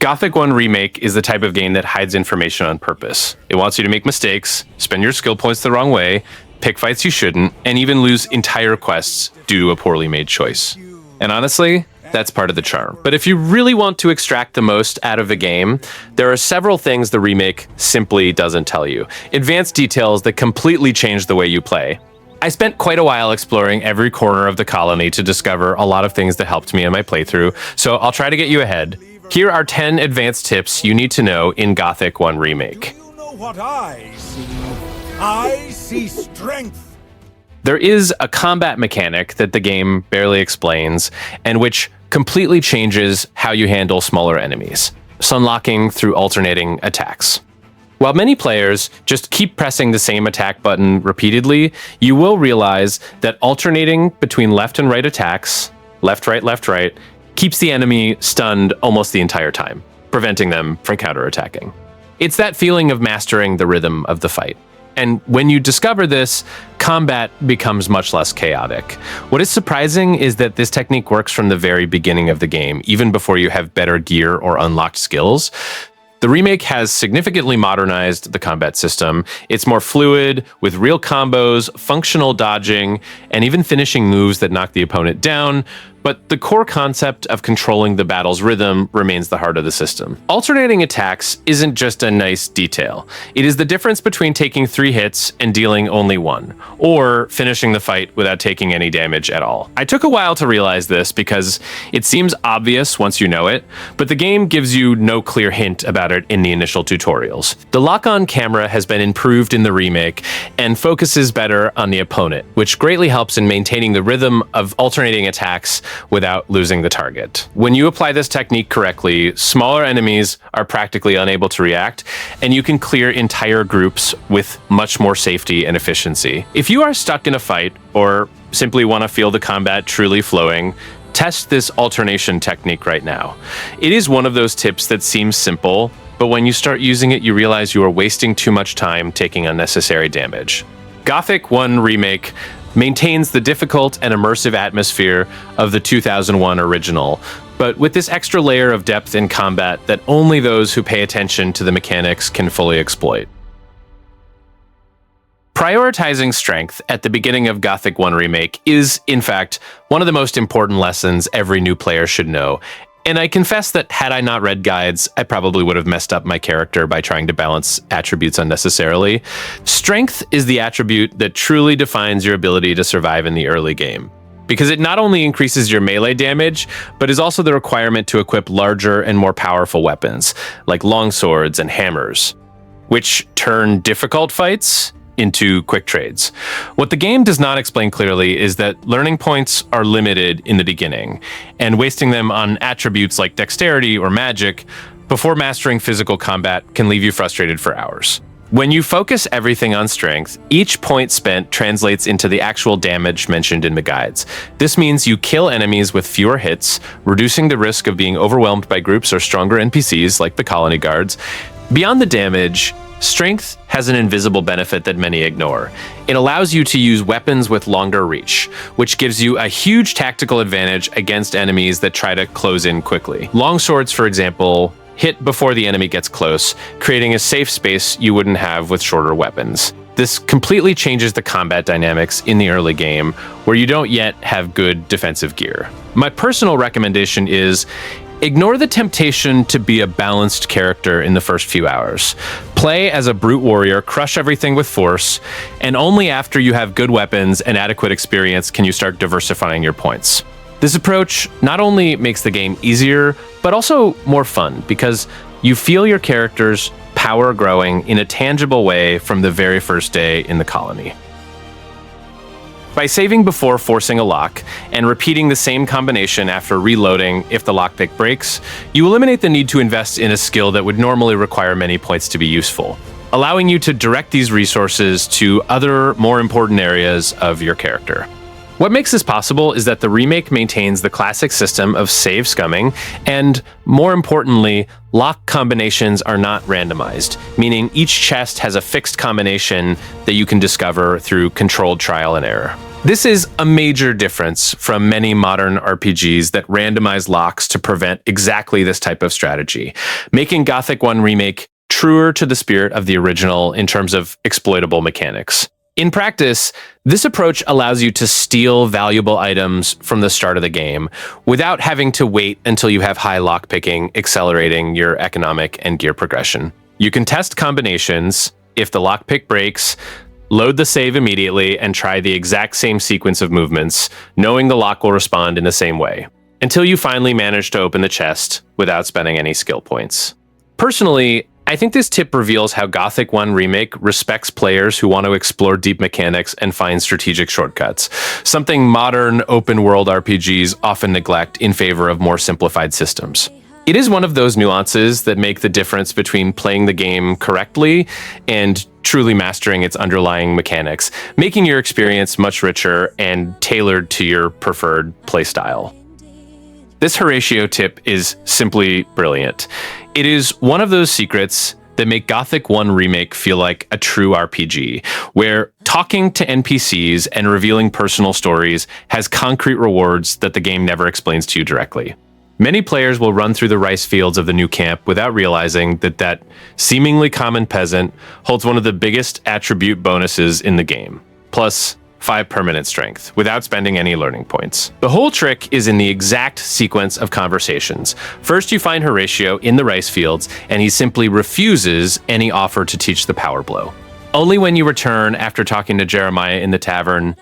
Gothic 1 Remake is the type of game that hides information on purpose. It wants you to make mistakes, spend your skill points the wrong way, pick fights you shouldn't, and even lose entire quests due to a poorly made choice. And honestly, that's part of the charm. But if you really want to extract the most out of the game, there are several things the remake simply doesn't tell you. Advanced details that completely change the way you play. I spent quite a while exploring every corner of the colony to discover a lot of things that helped me in my playthrough, so I'll try to get you ahead. Here are 10 advanced tips you need to know in Gothic 1 Remake. Do you know what I see? I see strength. There is a combat mechanic that the game barely explains, and which completely changes how you handle smaller enemies, sunlocking through alternating attacks. While many players just keep pressing the same attack button repeatedly, you will realize that alternating between left and right attacks, left, right, keeps the enemy stunned almost the entire time, preventing them from counterattacking. It's that feeling of mastering the rhythm of the fight. And when you discover this, combat becomes much less chaotic. What is surprising is that this technique works from the very beginning of the game, even before you have better gear or unlocked skills. The remake has significantly modernized the combat system. It's more fluid, with real combos, functional dodging, and even finishing moves that knock the opponent down, but the core concept of controlling the battle's rhythm remains the heart of the system. Alternating attacks isn't just a nice detail. It is the difference between taking 3 hits and dealing only 1, or finishing the fight without taking any damage at all. I took a while to realize this because it seems obvious once you know it, but the game gives you no clear hint about it in the initial tutorials. The lock-on camera has been improved in the remake and focuses better on the opponent, which greatly helps in maintaining the rhythm of alternating attacks without losing the target. When you apply this technique correctly, smaller enemies are practically unable to react, and you can clear entire groups with much more safety and efficiency. If you are stuck in a fight, or simply want to feel the combat truly flowing, test this alternation technique right now. It is one of those tips that seems simple, but when you start using it, you realize you are wasting too much time taking unnecessary damage. Gothic 1 Remake maintains the difficult and immersive atmosphere of the 2001 original, but with this extra layer of depth in combat that only those who pay attention to the mechanics can fully exploit. Prioritizing strength at the beginning of Gothic 1 Remake is, in fact, one of the most important lessons every new player should know. And I confess that had I not read guides, I probably would have messed up my character by trying to balance attributes unnecessarily. Strength is the attribute that truly defines your ability to survive in the early game, because it not only increases your melee damage, but is also the requirement to equip larger and more powerful weapons, like longswords and hammers, which turn difficult fights into quick trades. What the game does not explain clearly is that learning points are limited in the beginning, and wasting them on attributes like dexterity or magic before mastering physical combat can leave you frustrated for hours. When you focus everything on strength, each point spent translates into the actual damage mentioned in the guides. This means you kill enemies with fewer hits, reducing the risk of being overwhelmed by groups or stronger NPCs like the colony guards. Beyond the damage, strength has an invisible benefit that many ignore. It allows you to use weapons with longer reach, which gives you a huge tactical advantage against enemies that try to close in quickly. Longswords, for example, hit before the enemy gets close, creating a safe space you wouldn't have with shorter weapons. This completely changes the combat dynamics in the early game, where you don't yet have good defensive gear. My personal recommendation is ignore the temptation to be a balanced character in the first few hours. Play as a brute warrior, crush everything with force, and only after you have good weapons and adequate experience can you start diversifying your points. This approach not only makes the game easier, but also more fun, because you feel your character's power growing in a tangible way from the very first day in the colony. By saving before forcing a lock, and repeating the same combination after reloading if the lockpick breaks, you eliminate the need to invest in a skill that would normally require many points to be useful, allowing you to direct these resources to other, more important areas of your character. What makes this possible is that the remake maintains the classic system of save scumming, and more importantly, lock combinations are not randomized, meaning each chest has a fixed combination that you can discover through controlled trial and error. This is a major difference from many modern RPGs that randomize locks to prevent exactly this type of strategy, making Gothic 1 Remake truer to the spirit of the original in terms of exploitable mechanics. In practice, this approach allows you to steal valuable items from the start of the game without having to wait until you have high lockpicking, accelerating your economic and gear progression. You can test combinations. If the lockpick breaks, load the save immediately and try the exact same sequence of movements, knowing the lock will respond in the same way, until you finally manage to open the chest without spending any skill points. Personally, I think this tip reveals how Gothic 1 Remake respects players who want to explore deep mechanics and find strategic shortcuts, something modern open-world RPGs often neglect in favor of more simplified systems. It is one of those nuances that make the difference between playing the game correctly and truly mastering its underlying mechanics, making your experience much richer and tailored to your preferred playstyle. This Horatio tip is simply brilliant. It is one of those secrets that make Gothic 1 Remake feel like a true RPG, where talking to NPCs and revealing personal stories has concrete rewards that the game never explains to you directly. Many players will run through the rice fields of the new camp without realizing that seemingly common peasant holds one of the biggest attribute bonuses in the game, plus 5 permanent strength, without spending any learning points. The whole trick is in the exact sequence of conversations. First, you find Horatio in the rice fields, and he simply refuses any offer to teach the power blow. Only when you return after talking to Jeremiah in the tavern,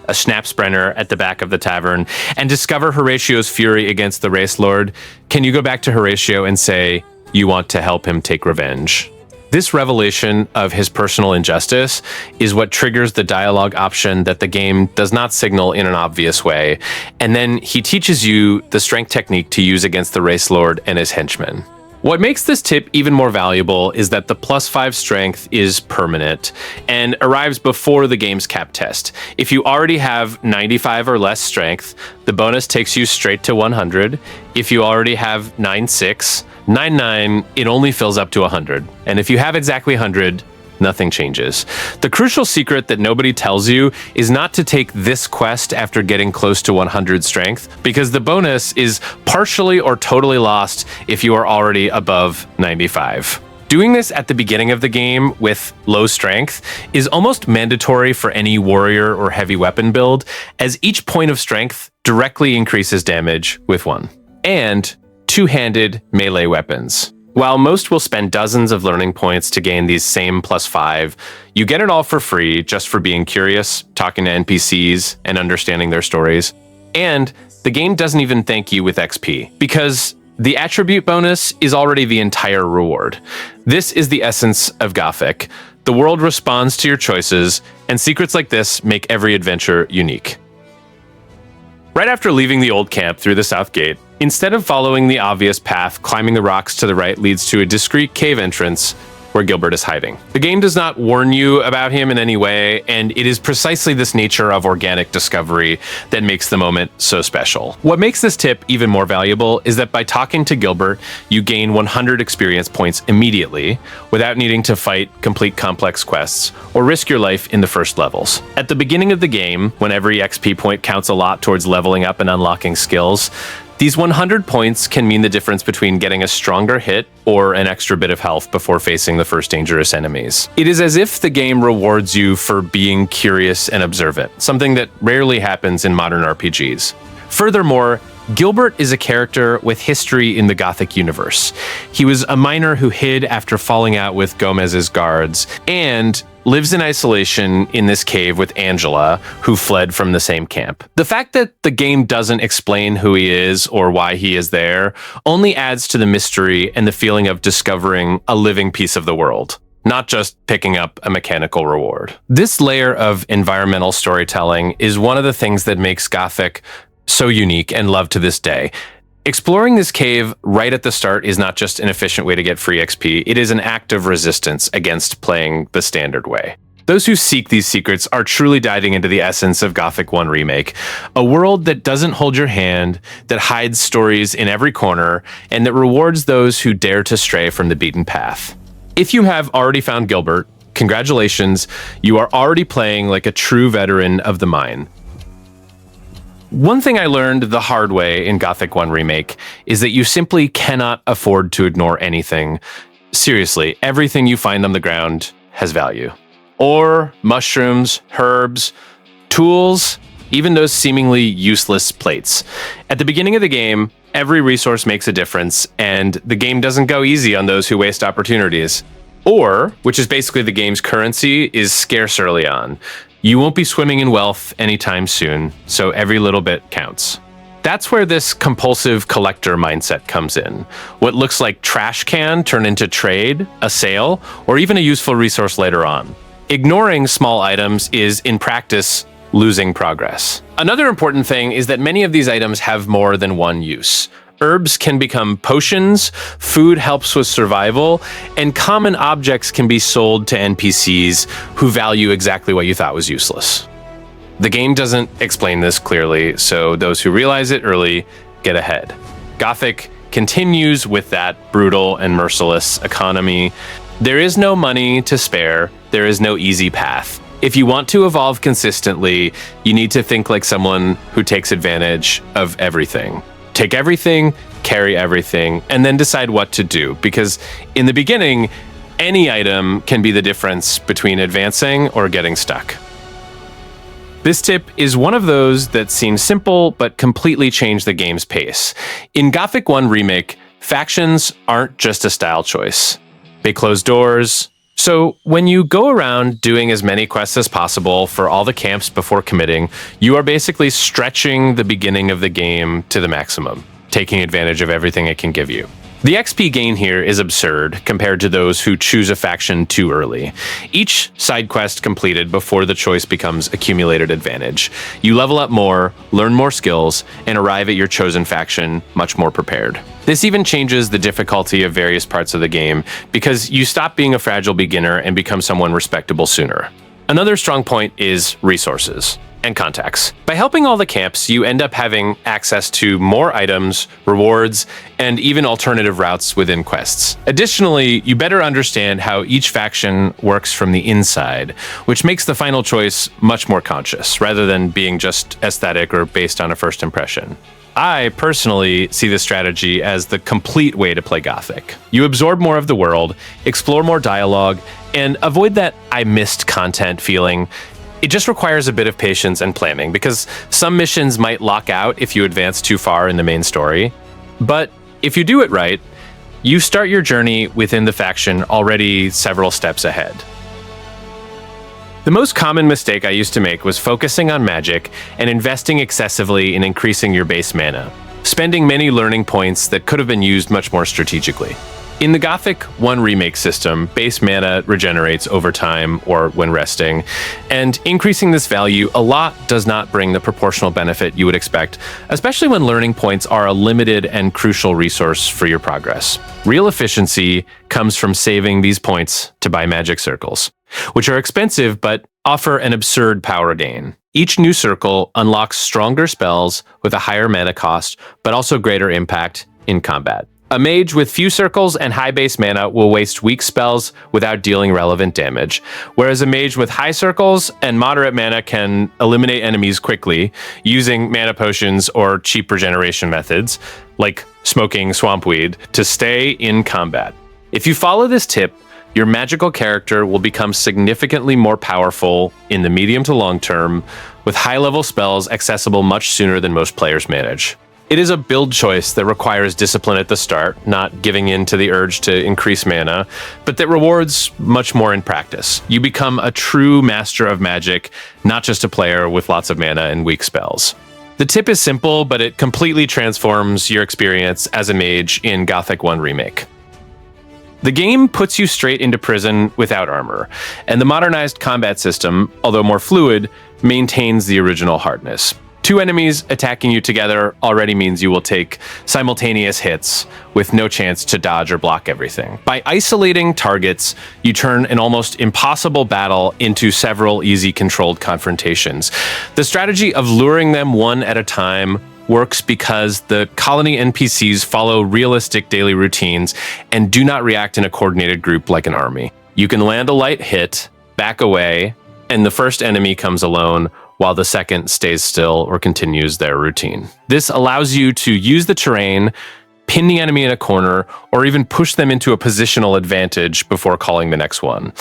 a Schnapsbrenner at the back of the tavern, and discover Horatio's fury against the race lord, can you go back to Horatio and say you want to help him take revenge. This revelation of his personal injustice is what triggers the dialogue option that the game does not signal in an obvious way, and then he teaches you the strength technique to use against the race lord and his henchmen. What makes this tip even more valuable is that the +5 strength is permanent and arrives before the game's cap test. If you already have 95 or less strength, the bonus takes you straight to 100. If you already have 96, 99, it only fills up to 100. And if you have exactly 100, nothing changes. The crucial secret that nobody tells you is not to take this quest after getting close to 100 strength, because the bonus is partially or totally lost if you are already above 95. Doing this at the beginning of the game with low strength is almost mandatory for any warrior or heavy weapon build, as each point of strength directly increases damage with 1. And two-handed melee weapons. While most will spend dozens of learning points to gain these same +5, you get it all for free just for being curious, talking to NPCs, and understanding their stories. And the game doesn't even thank you with XP, because the attribute bonus is already the entire reward. This is the essence of Gothic. The world responds to your choices, and secrets like this make every adventure unique. Right after leaving the old camp through the south gate, instead of following the obvious path, climbing the rocks to the right leads to a discreet cave entrance where Gilbert is hiding. The game does not warn you about him in any way, and it is precisely this nature of organic discovery that makes the moment so special. What makes this tip even more valuable is that by talking to Gilbert, you gain 100 experience points immediately without needing to fight complete complex quests or risk your life in the first levels. At the beginning of the game, when every XP point counts a lot towards leveling up and unlocking skills, these 100 points can mean the difference between getting a stronger hit or an extra bit of health before facing the first dangerous enemies. It is as if the game rewards you for being curious and observant, something that rarely happens in modern RPGs. Furthermore, Gilbert is a character with history in the Gothic universe. He was a miner who hid after falling out with Gomez's guards, and lives in isolation in this cave with Angela, who fled from the same camp. The fact that the game doesn't explain who he is or why he is there only adds to the mystery and the feeling of discovering a living piece of the world, not just picking up a mechanical reward. This layer of environmental storytelling is one of the things that makes Gothic so unique and loved to this day. Exploring this cave right at the start is not just an efficient way to get free XP, it is an act of resistance against playing the standard way. Those who seek these secrets are truly diving into the essence of Gothic 1 Remake, a world that doesn't hold your hand, that hides stories in every corner, and that rewards those who dare to stray from the beaten path. If you have already found Gilbert, congratulations, you are already playing like a true veteran of the mine. One thing I learned the hard way in Gothic 1 Remake is that you simply cannot afford to ignore anything. Seriously, everything you find on the ground has value. Ore, mushrooms, herbs, tools, even those seemingly useless plates. At the beginning of the game, every resource makes a difference, and the game doesn't go easy on those who waste opportunities. Ore, which is basically the game's currency, is scarce early on. You won't be swimming in wealth anytime soon, so every little bit counts. That's where this compulsive collector mindset comes in. What looks like trash can turn into trade, a sale, or even a useful resource later on. Ignoring small items is, in practice, losing progress. Another important thing is that many of these items have more than one use. Herbs can become potions, food helps with survival, and common objects can be sold to NPCs who value exactly what you thought was useless. The game doesn't explain this clearly, so those who realize it early get ahead. Gothic continues with that brutal and merciless economy. There is no money to spare, there is no easy path. If you want to evolve consistently, you need to think like someone who takes advantage of everything. Take everything, carry everything, and then decide what to do, because in the beginning, any item can be the difference between advancing or getting stuck. This tip is one of those that seems simple but completely change the game's pace. In Gothic 1 Remake, factions aren't just a style choice. They close doors. So when you go around doing as many quests as possible for all the camps before committing, you are basically stretching the beginning of the game to the maximum, taking advantage of everything it can give you. The XP gain here is absurd compared to those who choose a faction too early. Each side quest completed before the choice becomes accumulated advantage. You level up more, learn more skills, and arrive at your chosen faction much more prepared. This even changes the difficulty of various parts of the game because you stop being a fragile beginner and become someone respectable sooner. Another strong point is resources and contacts. By helping all the camps, you end up having access to more items, rewards, and even alternative routes within quests. Additionally, you better understand how each faction works from the inside, which makes the final choice much more conscious, rather than being just aesthetic or based on a first impression. I personally see this strategy as the complete way to play Gothic. You absorb more of the world, explore more dialogue, and avoid that I missed content feeling. It just requires a bit of patience and planning, because some missions might lock out if you advance too far in the main story. But if you do it right, you start your journey within the faction already several steps ahead. The most common mistake I used to make was focusing on magic and investing excessively in increasing your base mana, spending many learning points that could have been used much more strategically. In the Gothic 1 Remake system, base mana regenerates over time or when resting, and increasing this value a lot does not bring the proportional benefit you would expect, especially when learning points are a limited and crucial resource for your progress. Real efficiency comes from saving these points to buy magic circles, which are expensive but offer an absurd power gain. Each new circle unlocks stronger spells with a higher mana cost, but also greater impact in combat. A mage with few circles and high base mana will waste weak spells without dealing relevant damage, whereas a mage with high circles and moderate mana can eliminate enemies quickly using mana potions or cheap regeneration methods, like smoking swampweed, to stay in combat. If you follow this tip, your magical character will become significantly more powerful in the medium to long term, with high-level spells accessible much sooner than most players manage. It is a build choice that requires discipline at the start, not giving in to the urge to increase mana, but that rewards much more in practice. You become a true master of magic, not just a player with lots of mana and weak spells. The tip is simple, but it completely transforms your experience as a mage in Gothic 1 Remake. The game puts you straight into prison without armor, and the modernized combat system, although more fluid, maintains the original hardness. Two enemies attacking you together already means you will take simultaneous hits with no chance to dodge or block everything. By isolating targets, you turn an almost impossible battle into several easy controlled confrontations. The strategy of luring them one at a time works because the colony NPCs follow realistic daily routines and do not react in a coordinated group like an army. You can land a light hit, back away, and the first enemy comes alone, while the second stays still or continues their routine. This allows you to use the terrain, pin the enemy in a corner, or even push them into a positional advantage before calling the next one.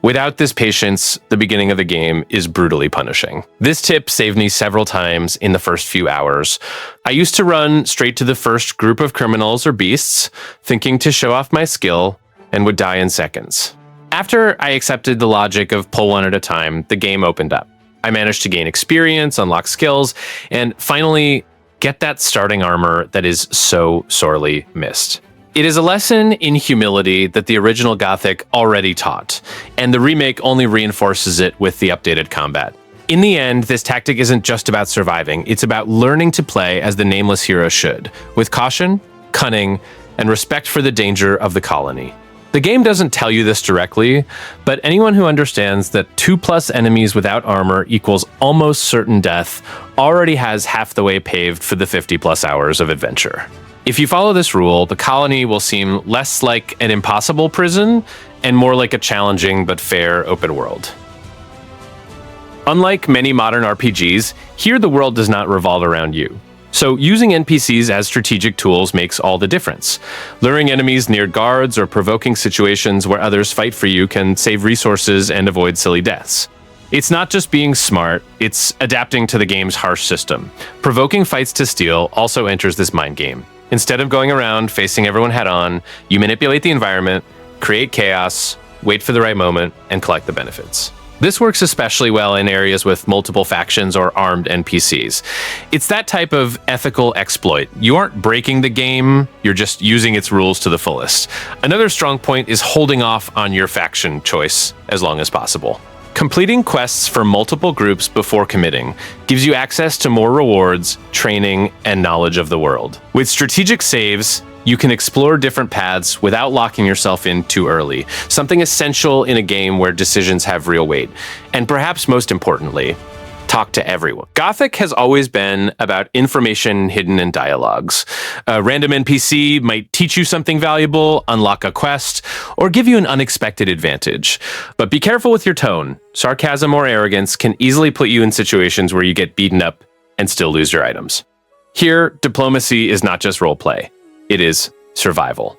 Without this patience, the beginning of the game is brutally punishing. This tip saved me several times in the first few hours. I used to run straight to the first group of criminals or beasts, thinking to show off my skill, and would die in seconds. After I accepted the logic of pull one at a time, the game opened up. I managed to gain experience, unlock skills, and finally get that starting armor that is so sorely missed. It is a lesson in humility that the original Gothic already taught, and the remake only reinforces it with the updated combat. In the end, this tactic isn't just about surviving, it's about learning to play as the nameless hero should, with caution, cunning, and respect for the danger of the colony. The game doesn't tell you this directly, but anyone who understands that 2+ enemies without armor equals almost certain death already has half the way paved for the 50+ hours of adventure. If you follow this rule, the colony will seem less like an impossible prison and more like a challenging but fair open world. Unlike many modern RPGs, here the world does not revolve around you. So using NPCs as strategic tools makes all the difference. Luring enemies near guards or provoking situations where others fight for you can save resources and avoid silly deaths. It's not just being smart, it's adapting to the game's harsh system. Provoking fights to steal also enters this mind game. Instead of going around facing everyone head-on, you manipulate the environment, create chaos, wait for the right moment, and collect the benefits. This works especially well in areas with multiple factions or armed NPCs. It's that type of ethical exploit. You aren't breaking the game, you're just using its rules to the fullest. Another strong point is holding off on your faction choice as long as possible. Completing quests for multiple groups before committing gives you access to more rewards, training, and knowledge of the world. With strategic saves, you can explore different paths without locking yourself in too early, something essential in a game where decisions have real weight. And perhaps most importantly, talk to everyone. Gothic has always been about information hidden in dialogues. A random NPC might teach you something valuable, unlock a quest, or give you an unexpected advantage. But be careful with your tone. Sarcasm or arrogance can easily put you in situations where you get beaten up and still lose your items. Here, diplomacy is not just roleplay. It is survival.